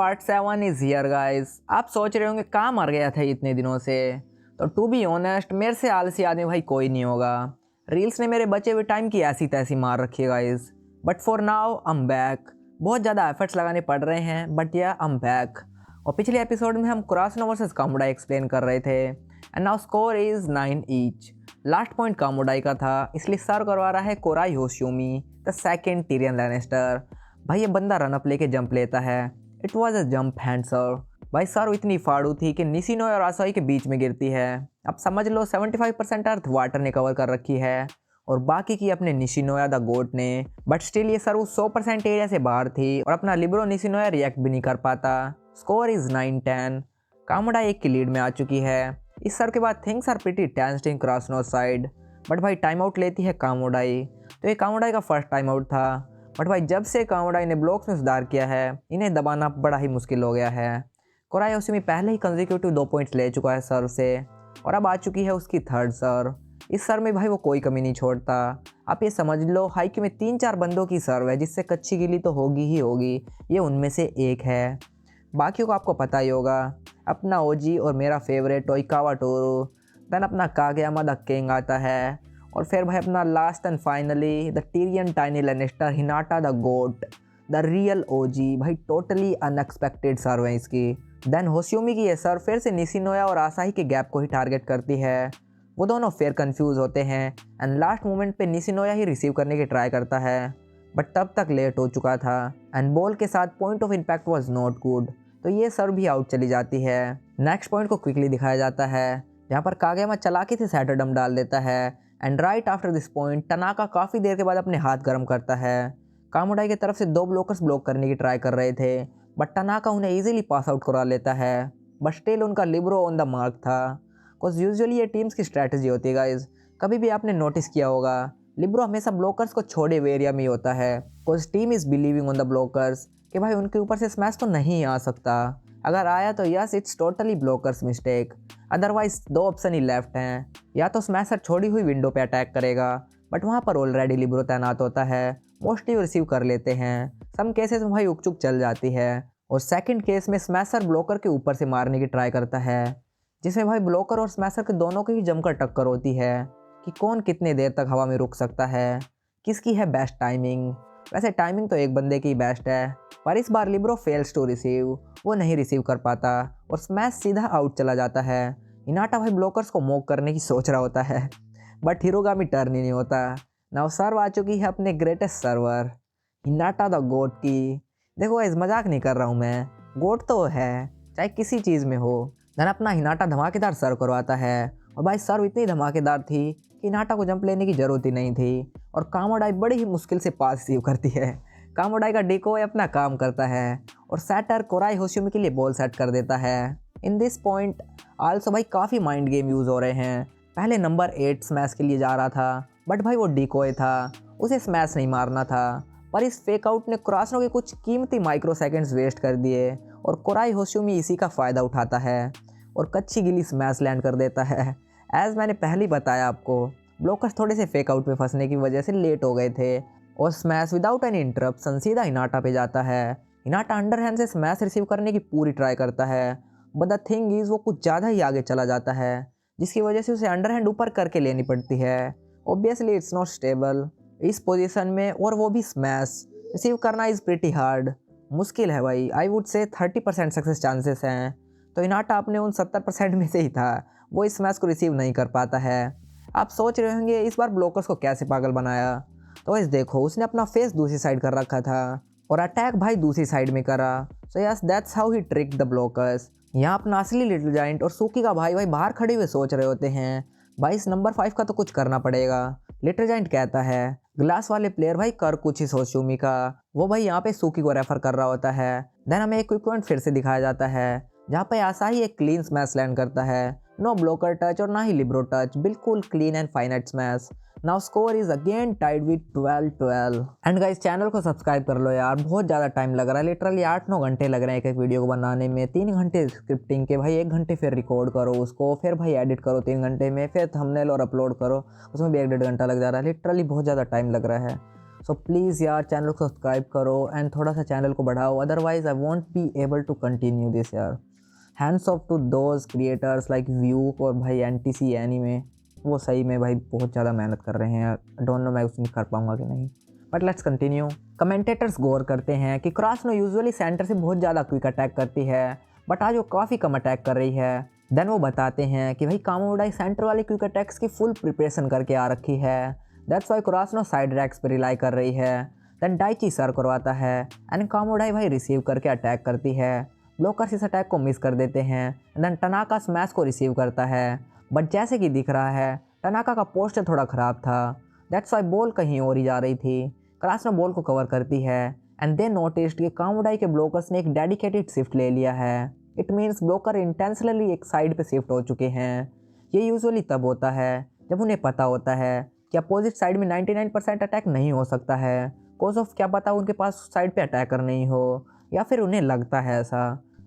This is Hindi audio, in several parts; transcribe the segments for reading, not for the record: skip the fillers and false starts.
Part 7 is here guys. आप सोच रहे होंगे कहाँ मर गया था इतने दिनों से। तो टू बी ऑनेस्ट मेरे से आलसी आदमी भाई कोई नहीं होगा। रील्स ने मेरे बचे हुए टाइम की ऐसी तैसी मार रखी है guys. But for now I am back. बहुत ज़्यादा एफर्ट्स लगाने पड़ रहे हैं बट या आई एम बैक। और पिछले एपिसोड में हम कुरासनो वर्सेस कामोडाई एक्सप्लेन कर रहे थे and now score is 9 each. Last point Kamomedai का था, इसलिए सर्व करवा रहा है Korai Hoshiumi the second Tyrion Lannister. भाई ये बंदा रनअप लेके जंप लेता है। It was a jump hand serve. भाई सर्व इतनी फाड़ू थी कि निशिनो और आसाई के बीच में गिरती है। अब समझ लो 75% अर्थ वाटर ने कवर कर रखी है और बाकी की अपने निशिनोया द गोट ने। बट स्टिल ये सर्व 100% एरिया से बाहर थी और अपना लिब्रो निशिनोया रिएक्ट भी नहीं कर पाता। Score is 9-10। कामोडा एक की लीड में आ चुकी है। इस सर्व के बाद things are pretty tensed in Karasuno side. But भाई टाइम आउट लेती है कामोडाई। तो ये कामोडाई का फर्स्ट टाइम आउट था। बट भाई जब से कामोडाई ने ब्लॉक्स में सुधार किया है इन्हें दबाना बड़ा ही मुश्किल हो गया है। कोराई होशियोमी पहले ही कंसेक्यूटिव 2 पॉइंट्स ले चुका है सर्व से और अब आ चुकी है उसकी थर्ड सर्व। इस सर्व में भाई वो कोई कमी नहीं छोड़ता। आप ये समझ लो हाईक्यू में 3-4 बंदों की सर्व है जिससे कच्ची गिली तो होगी ही होगी। ये उनमें से एक है। बाकियों को आपको पता ही होगा। अपना ओजी और मेरा फेवरेट टोइकावा टोरू, देन अपना कागेयामा द किंग आता है और फिर भाई अपना last and finally the Tyrion tiny Lannister Hinata the goat the real ओजी। भाई टोटली अनएक्सपेक्टेड सर्व है इसकी। देन होशियोमी की ये सर्व फिर से निशिनोया और आसाही के गैप को ही टारगेट करती है। वो दोनों फिर कंफ्यूज होते हैं एंड लास्ट मोमेंट पे निशिनोया ही रिसीव करने की ट्राई करता है बट तब तक लेट हो चुका था एंड बॉल के साथ point of impact was not good. तो ये सर्व भी आउट चली जाती है। नेक्स्ट पॉइंट को क्विकली दिखाया जाता है जहाँ पर कागेयामा चालाकी से सैटरडम डाल देता है and right after this point टनाका काफ़ी देर के बाद अपने हाथ गर्म करता है। कामोडाई की तरफ से 2 ब्लॉकर्स ब्लॉक करने की ट्राई कर रहे थे बट टनाका उन्हें इजीली पास आउट करा लेता है। बट स्टिल उनका लिब्रो ऑन द मार्क था। बिकॉज यूजुअली ये टीम्स की स्ट्रैटेजी होती है गाइज। कभी भी आपने नोटिस किया होगा लिब्रो हमेशा ब्लॉकर्स को छोड़े हुए एरिया में ही होता है। Because team is believing on the blockers कि भाई उनके ऊपर से स्मैश तो नहीं आ सकता। अगर आया तो yes it's totally blockers mistake. Otherwise 2 option he left हैं। या तो स्मैशर छोड़ी हुई विंडो पे अटैक करेगा बट वहाँ पर ऑलरेडी लिब्रो तैनात होता है। मोस्टली रिसीव कर लेते हैं। सम केसेस में भाई उकचुक चल जाती है और सेकंड केस में स्मैशर ब्लॉकर के ऊपर से मारने की ट्राई करता है जिसमें भाई ब्लॉकर और स्मैशर के दोनों की ही जमकर टक्कर होती है कि कौन कितने देर तक हवा में रुक सकता है, किसकी है बेस्ट टाइमिंग। वैसे टाइमिंग तो एक बंदे की बेस्ट है पर इस बार लिब्रो फेल्स टू रिसीव। वो नहीं रिसीव कर पाता और स्मैश सीधा आउट चला जाता है। हिनाटा भाई ब्लॉकर्स को मॉक करने की सोच रहा होता है बट हिरोगामी टर्न ही नहीं होता। नाउ सर्व आ चुकी है अपने ग्रेटेस्ट सर्वर हिनाटा द गोट की। देखो इस मजाक नहीं कर रहा हूँ मैं, गोट तो है चाहे किसी चीज़ में हो। धन अपना हिनाटा धमाकेदार सर्व करवाता है और भाई सर्व इतनी धमाकेदार थी कि हिनाटा को जंप लेने की ज़रूरत ही नहीं थी और कामोडाई बड़ी ही मुश्किल से पास रिसीव करती है। कामोडाई का डिकोय अपना काम करता है और सैटर कोराई होशियोमी के लिए बॉल सेट कर देता है। इन दिस पॉइंट आल्सो भाई काफ़ी माइंड गेम यूज़ हो रहे हैं। पहले नंबर 8 स्मैश के लिए जा रहा था बट भाई वो डिकोय था, उसे स्मैश नहीं मारना था। पर इस फेक आउट ने कुरासनो के कुछ कीमती माइक्रो सेकेंड्स वेस्ट कर दिए और कोराई होशियोमी इसी का फ़ायदा उठाता है और कच्ची गिली स्मैश लैंड कर देता है। एज मैंने पहले ही बताया आपको ब्लॉकर्स थोड़े से फेक आउट में फंसने की वजह से लेट हो गए थे और स्मैश विदाउट एनी इंटरप्शन सीधा हिनाटा पे जाता है। हिनाटा अंडरहैंड से स्मैश रिसीव करने की पूरी ट्राई करता है बट द थिंग इज़ वो कुछ ज़्यादा ही आगे चला जाता है जिसकी वजह से उसे अंडरहैंड ऊपर करके लेनी पड़ती है। ऑब्वियसली इट्स नॉट स्टेबल इस पोजीशन में और वो भी स्मैश रिसीव करना इज़ प्रिटी हार्ड। मुश्किल है भाई, I would say 30% success chances हैं। तो हिनाटा अपने उन 70% में से ही था, वो इस मैच को रिसीव नहीं कर पाता है। आप सोच रहे होंगे इस बार ब्लॉकर्स को कैसे पागल बनाया। तो इस देखो उसने अपना फेस दूसरी साइड कर रखा था और अटैक भाई दूसरी साइड में करा। So yes that's how he trick the blockers. यहाँ अपना असली लिटिल जाइंट और सूकी का भाई बाहर खड़े हुए सोच रहे होते हैं भाई इस नंबर 5 का तो कुछ करना पड़ेगा। लिटिल जाइंट कहता है ग्लास वाले प्लेयर भाई कर कुछ इस होशियोमी का। वो भाई यहाँ पे सूकी को रेफर कर रहा होता है। देन हमें इक्विपमेंट फिर से दिखाया जाता है जहाँ पे आसाही एक क्लीन स्मैश लैंड करता है। नो ब्लॉकर टच और ना ही लिब्रो टच, बिल्कुल clean and finite smash. Now score is again tied with 12-12। And guys channel को सब्सक्राइब कर लो यार, बहुत ज़्यादा टाइम लग रहा है। लिटरली 8-9 घंटे लग रहे हैं एक एक वीडियो को बनाने में। 3 घंटे स्क्रिप्टिंग के भाई, 1 घंटे फिर रिकॉर्ड करो उसको, फिर भाई एडिट करो 3 घंटे में, फिर थंबनेल और अपलोड करो उसमें भी 1-1.5 घंटा लग जा रहा है। लिटरली बहुत ज़्यादा टाइम लग रहा है। सो प्लीज़ यार चैनल को सब्सक्राइब करो एंड थोड़ा सा चैनल को बढ़ाओ, otherwise I won't be able to continue this यार। Hands off to those creators like view और भाई एनटीसी एनीमे, वो सही में भाई बहुत ज़्यादा मेहनत कर रहे हैं। डोंट नो मैं उसमें कर पाऊँगा कि नहीं, बट लेट्स कंटिन्यू। कमेंटेटर्स गौर करते हैं कि क्रासनो यूजुअली सेंटर से बहुत ज़्यादा क्विक अटैक करती है, बट आज वो काफ़ी कम अटैक कर रही है। देन वो बताते हैं कि भाई कामोडाई सेंटर वाले क्विक अटैक्स की फुल प्रिपरेशन करके आ रखी है, दैट्स वाई क्रासनो साइड रैक्स पर रिलाई कर रही है। देन डाइची सर करवाता है एंड कामोडाई भाई रिसीव करके अटैक करती है। ब्लोकर्स इस अटैक को मिस कर देते हैं। देन टनाका स्मैश को रिसीव करता है, बट जैसे कि दिख रहा है टनाका का पोस्टर थोड़ा ख़राब था, दैट्स वाई बॉल कहीं और ही जा रही थी। क्रासनो बॉल को कवर करती है एंड दे नोटिस्ड कि कामोडाई के ब्लोकर्स ने एक डेडिकेटेड शिफ्ट ले लिया है। इट मीन्स ब्लोकर इंटेंशनली एक साइड पे शिफ्ट हो चुके हैं। ये यूजुअली तब होता है जब उन्हें पता होता है कि अपोजिट साइड में 99% अटैक नहीं हो सकता है, कोज ऑफ क्या पता उनके पास साइड पे अटैकर नहीं हो, या फिर उन्हें लगता है ऐसा।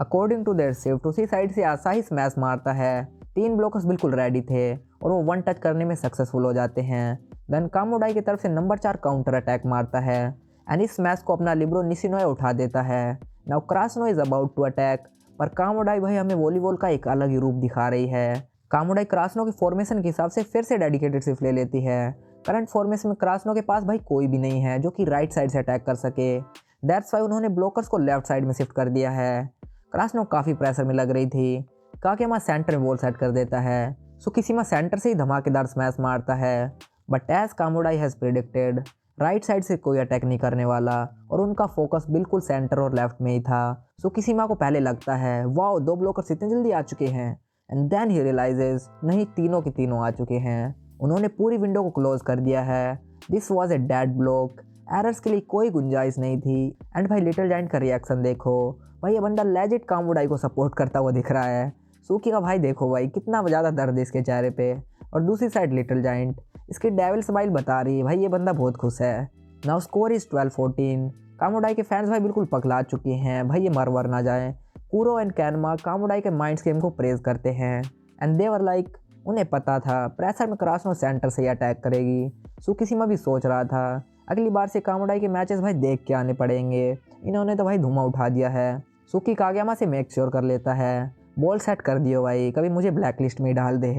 अकॉर्डिंग टू देयर शिफ्ट उसी साइड से आसा ही स्मैश मारता है। 3 ब्लोकर्स बिल्कुल रेडी थे और वो 1 टच करने में सक्सेसफुल हो जाते हैं। देन कामोडाई की तरफ से नंबर 4 काउंटर अटैक मारता है एंड इस मैच को अपना लिब्रो निशिनोए उठा देता है। Now Karasuno is about to attack, पर कामोडाई भाई हमें वॉलीबॉल का एक अलग ही रूप दिखा रही है। कामोडाई क्रासनो की फॉर्मेशन के हिसाब से फिर से डेडिकेटेड शिफ्ट ले लेती है। करंट फॉर्मेशन में क्रासनो के पास भाई कोई भी नहीं है जो कि राइट साइड से अटैक कर सके, दैट्स वाई उन्होंने ब्लोकर्स को लेफ्ट साइड में शिफ्ट कर दिया है। क्रासनो काफ़ी प्रेशर में लग रही थी। काकेमा सेंटर में बॉल सेट कर देता है, सुकिशिमा सेंटर से ही धमाकेदार स्मैश मारता है, but as Kamomedai has predicted right side से कोई अटैक नहीं करने वाला और उनका फोकस बिल्कुल सेंटर और लेफ्ट में ही था। सुकिशिमा को पहले लगता है वाओ 2 ब्लोकर्स इतने जल्दी आ चुके हैं, एंड देन ही रियलाइजेज नहीं, तीनों के तीनों आ चुके हैं। उन्होंने पूरी विंडो को क्लोज कर दिया है। This was a dead block, errors के लिए कोई गुंजाइश नहीं थी। एंड भाई लिटिल जाइंट का रिएक्शन देखो, भाई ये बंदा लेजिट कामोडाई को सपोर्ट करता हुआ दिख रहा है। सूकी का भाई देखो भाई कितना ज़्यादा दर्द है इसके चेहरे पे, और दूसरी साइड लिटिल जाइंट इसकी डेविल स्माइल बता रही है भाई ये बंदा बहुत खुश है। Now score is 12-14। कामोडाई के फैंस भाई बिल्कुल पगला चुके हैं, भाई ये मर वर ना जाए। कूरो एंड कैनमा कामोडाई के माइंड गेम को प्रेज करते हैं एंड दे वर लाइक, उन्हें पता था प्रेशर में क्रासनो सेंटर से ही अटैक करेगी। सुकिशिमा भी सोच रहा था अगली बार से कामोडाई के मैचेस भाई देख के आने पड़ेंगे, इन्होंने तो भाई धुआं उठा दिया है। सुकी कागयामा से मेक श्योर कर लेता है, बॉल सेट कर दियो भाई, कभी मुझे ब्लैक लिस्ट में डाल दे।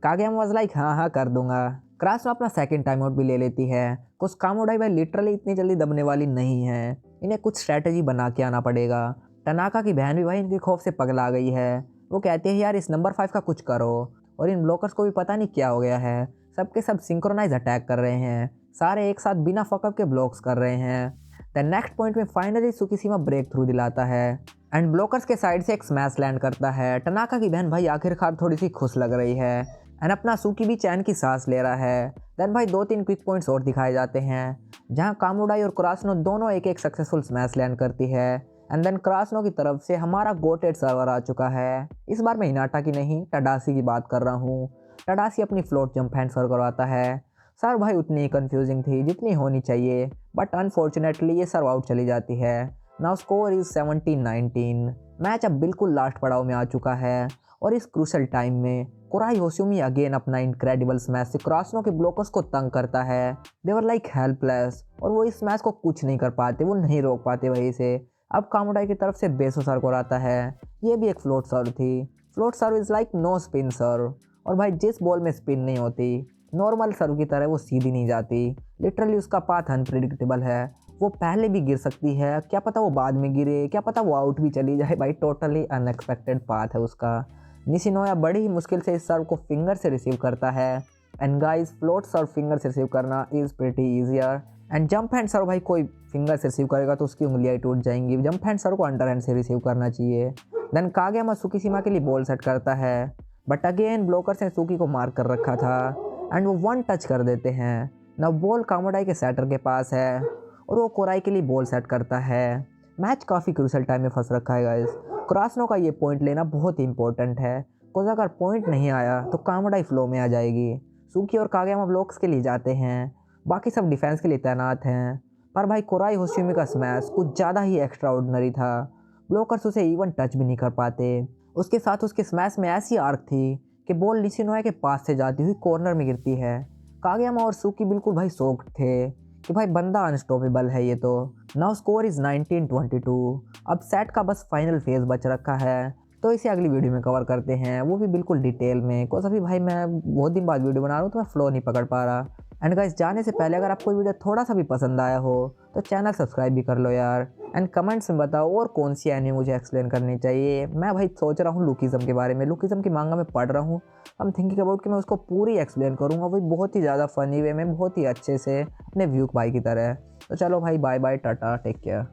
कागयामा वाज लाइक हाँ हाँ कर दूंगा। क्रासनो अपना सेकंड टाइम आउट भी ले लेती है, कुछ कामोडाई भाई लिटरली इतनी जल्दी दबने वाली नहीं है, इन्हें कुछ स्ट्रैटेजी बना के आना पड़ेगा। टनाका की बहन भी भाई इनके खौफ से पगला गई है, वो कहती है यार इस नंबर 5 का कुछ करो, और इन ब्लॉकर्स को भी पता नहीं क्या हो गया है, सबके सब सिंक्रोनाइज अटैक कर रहे हैं, सारे एक साथ बिना फकअप के ब्लॉक्स कर रहे हैं। द नेक्स्ट पॉइंट में फाइनली सुकिशिमा ब्रेक थ्रू दिलाता है एंड ब्लॉकर्स के साइड से एक स्मैश लैंड करता है। टनाका की बहन भाई आखिरकार थोड़ी सी खुश लग रही है एंड अपना सुकी भी चैन की सांस ले रहा है। देन भाई 2-3 क्विक पॉइंट्स और दिखाए जाते हैं जहां कामोडाई और क्रासनो दोनों एक एक सक्सेसफुल स्मैश लैंड करती है। एंड देन क्रासनो की तरफ से हमारा गोटेड सर्वर आ चुका है। इस बार मैं हिनाटा की नहीं टडासी की बात कर रहा हूँ। टडासी अपनी फ्लोट जंप हैंड सर्व करवाता है। सर भाई उतनी ही कन्फ्यूजिंग थी जितनी होनी चाहिए, बट अनफॉर्चुनेटली ये सर्व आउट चली जाती है। Now score is 17-19। मैच अब बिल्कुल लास्ट पड़ाव में आ चुका है और इस क्रूशल टाइम में कोराई होशियोमी अगेन अपना इनक्रेडिबल स्मैश से क्रासनो के ब्लॉकर्स को तंग करता है। दे वर लाइक हेल्पलेस और वो इस मैच को कुछ नहीं कर पाते, वो नहीं रोक पाते वहीं से। अब कामोडाई की तरफ से बेसो सर्व को आता है, ये भी एक फ्लोट सर्व थी। Float serve is like no spin serve, और भाई जिस बॉल में स्पिन नहीं होती नॉर्मल सर्व की तरह वो सीधी नहीं जाती, लिटरली उसका पाथ अनप्रिडिक्टेबल है, वो पहले भी गिर सकती है, क्या पता वो बाद में गिरे, क्या पता वो आउट भी चली जाए, भाई टोटली अनएक्सपेक्टेड पाथ है उसका। निशिनोया बड़ी ही मुश्किल से इस सर्व को फिंगर से रिसीव करता है and guys float serve finger से रिसीव करना is pretty easier. And jump hand serve भाई कोई फिंगर से रिसीव करेगा तो उसकी उंगलियाँ ही टूट जाएंगी, जंप हैंड सर्व को अंडर हैंड से रिसीव करना चाहिए। देन कागयामा सुकिशिमा के लिए बॉल सेट करता है, बट अगेन ब्लॉकर्स ने सुकी को मार्क कर रखा था एंड वो 1 टच कर देते हैं। ना बॉल कामोडाई के सेटर के पास है और वो कोराई के लिए बॉल सेट करता है। मैच काफ़ी क्रूशल टाइम में फंस रखा है गाइस। क्रासनो का ये पॉइंट लेना बहुत ही इंपॉर्टेंट है, बिकॉज अगर पॉइंट नहीं आया तो कामोडाई फ्लो में आ जाएगी। सुकी और कागयामा ब्लॉक्स के लिए जाते हैं, बाकी सब डिफेंस के लिए तैनात हैं, पर भाई कोराई होशियोमी का स्मैश कुछ ज़्यादा ही एक्स्ट्रा ऑर्डिनरी था। ब्लॉकर्स उसे इवन टच भी नहीं कर पाते। उसके साथ उसके स्मैश में ऐसी आर्क थी कि बॉल निशिनोया के पास से जाती हुई कॉर्नर में गिरती है। कागयामा और सुकी बिल्कुल भाई शॉक्ड थे। कि भाई बंदा अनस्टॉपेबल है ये तो। Now score is 19-22। अब सेट का बस फाइनल फेज बच रखा है, तो इसे अगली वीडियो में कवर करते हैं, वो भी बिल्कुल डिटेल में। बिकॉज अभी भाई मैं बहुत दिन बाद वीडियो बना रहा हूँ तो मैं फ्लो नहीं पकड़ पा रहा। एंड गाइस जाने से पहले अगर आपको वीडियो थोड़ा सा भी पसंद आया हो तो चैनल सब्सक्राइब भी कर लो यार। एंड कमेंट्स में बताओ और कौन सी एनिमे मुझे एक्सप्लेन करनी चाहिए। मैं भाई सोच रहा हूँ लुकिज्म के बारे में, लुकिज्म की मांगा में पढ़ रहा हूँ। आई एम थिंकिंग अबाउट कि मैं उसको पूरी एक्सप्लेन करूँगा, वही बहुत ही ज़्यादा फनी वे में, बहुत ही अच्छे से, अपने व्यू भाई की तरह। तो चलो भाई, bye bye, tata, take care.